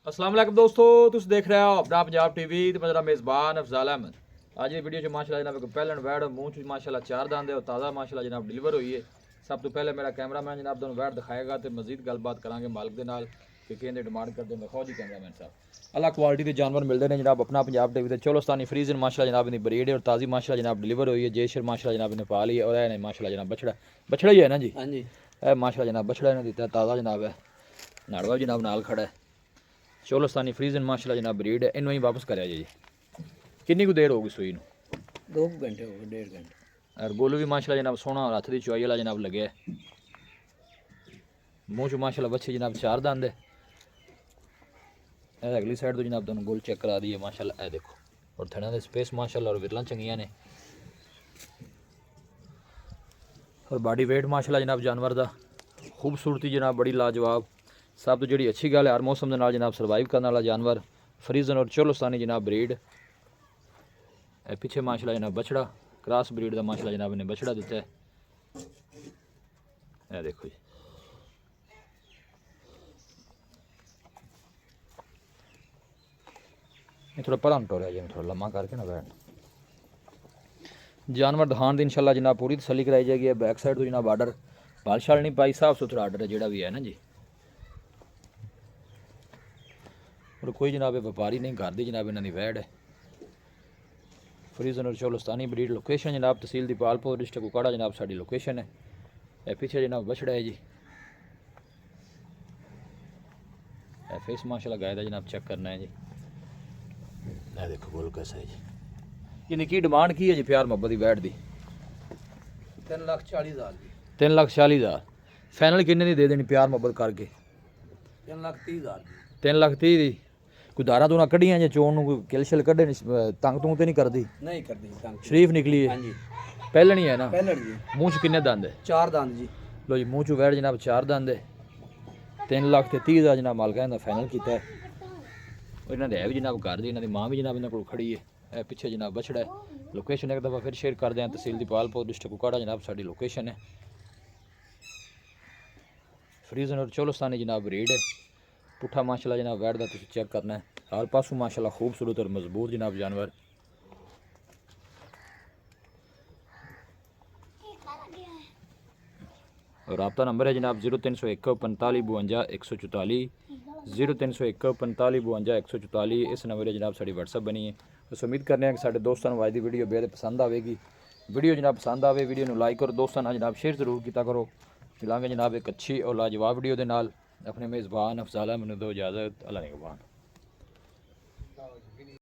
अस्सलाम वालेकुम दोस्तों, तुम देख रहे हो अपना पंजाब टीवी ते मेरा मेज़बान अफजाल अहमद। आज ये वीडियो माशाल्लाह जनाब एक पहलन वैड मूँह च माशाल्लाह चार दांद है और ताज़ा माशाल्लाह जनाब डिलीवर हुई है। सब तो पहले मेरा कैमरामैन जनाब तुहानू वैड दिखाएगा तो मजीद गलबात करांगे मालिक दे नाल कि कहते डिमांड करते हैं। दिखाओ जी कैमरामैन साहब। अल्लाह क्वालिटी के जानवर मिलते हैं जनाब अपना पंजाब टीवी ते चोलोस्तानी फ्रीजन माशाल्लाह जनाब इनकी ब्रीड है और ताज़ी माशाल्लाह जनाब डिलीवर हुई है। जयशर माशाल्लाह जनाब इन्हें पाली है और है माशाल्लाह जनाब बछड़ा ही है ना जी। हाँ जी माशाल्लाह जनाब बछड़ा इन्हें दिता ताज़ा जनाब है। नाड़वा जनाब नाल खड़ा है। चोलोस्तानी फ्रीजन माशाल्लाह जनाब ब्रीड है। इन्हों ही वापस कराया जी। कितनी को देर होगी सूई नूं? 2 घंटे हो गए, 1.5 घंटे। और गोलू भी माशाल्लाह जनाब सोहना और हथ की चुआई वाला जनाब लगे है। मूँह च माशाल्लाह बच्चे जनाब चार दांद है। अगली साइड तो जनाब तुहानू गोल चेक करा दी है माशाल्लाह। ए देखो और थड़ा दे स्पेस माशाल्लाह और विरलां चंगियां ने और बॉडी वेट माशाल्लाह जनाब जानवर दा खूबसूरती जनाब बड़ी लाजवाब। सब तो जी अच्छी गल है हर मौसम के नाल जनाब सर्वाइव करने वाला जानवर फ्रीजन और चोलोस्तानी जनाब ब्रीड। पिछे माशाल्लाह जनाब बछड़ा क्रॉस ब्रीड का माशाल्लाह जनाब इन्हें बछड़ा दिता है। यह देखो जी थोड़ा परा टोरिया जी थोड़ा लम्मा करके ना बैठ जानवर दहान दी इंशाल्लाह जनाब पूरी तसली कराई जाएगी। बैक साइड तो जनाब आर्डर बाल शाल नहीं पाई साफ सुथरा आर्डर है जोड़ा भी है ना जी। और कोई जनाब व्यापारी नहीं घर दी जनाब इन्हों की वैड है। फ्रीजन और चोलोस्तानी ब्रीड लोकेशन जनाब तहसील दीपालपुर डिस्ट्रिक्ट कुकाड़ा जनाब साड़ी लोकेशन है। यह पीछे जनाब बछड़ा है जी। फेस माशाल्लाह गाय का जनाब चेक करना है जी। यह देखो बोल कैसा है जी। इनकी डिमांड की है जी प्यार मोहब्बत की वैड दी? 3,40,000 जी। 3,40,000 फाइनल किन्ने दी दे देनी प्यार मोहब्बत करके? 3,30,000 जी। 3,30,000 दी। कोई दारा दूना कड्डियां जे चोन कोई किल शिल कड्डे तंग तुंग तो नहीं करती? नहीं कर दी तंग। शरीफ निकली है? हाँ जी पहलनी है ना? पहलड़ जी। मूँह च किन्ने दंद है? 4 दांत जी। लो जी मूँह चो वैड जनाब 4 दंद है। 3,30,000 जनाब मालका का फाइनल किया है। इन्होंने है भी जनाब घर दी इन्होंने माँ भी जनाब इन्होंने को खड़ी है। पिछे जनाब बछड़ा है। लोकेशन एक दफ़ा फिर शेयर कर दें तहसील दीपालपुर डिस्ट्रिक्ट कुकाड़ा जनाब साड़ी लोकेशन है। फ्रीजन और चोलोस्तानी जनाब ब्रीड है। पुट्ठा माशाल्लाह जनाब वैड का तुम चेक करना है हर पासों माशाल्लाह खूबसूरत और मजबूत जनाब जानवर। और रब्ता नंबर है जनाब 0301 45 52 144 0301 45 52 144। इस नंबर जनाब साड़ी व्हाट्सअप बनी है। बस उम्मीद करने कि साढ़े दोस्तों को आज की वीडियो बेहद पसंद आएगी। वीडियो जनाब पसंद आए वीडियो में लाइक करो दोस्तों जनाब शेयर जरूर किया करो। मिलांगे जनाब एक अच्छी और लाजवाब वीडियो के नाल। अपने मेज़बान अफजाल अहमद दो इजाज़त। अल्लाह निगहबान।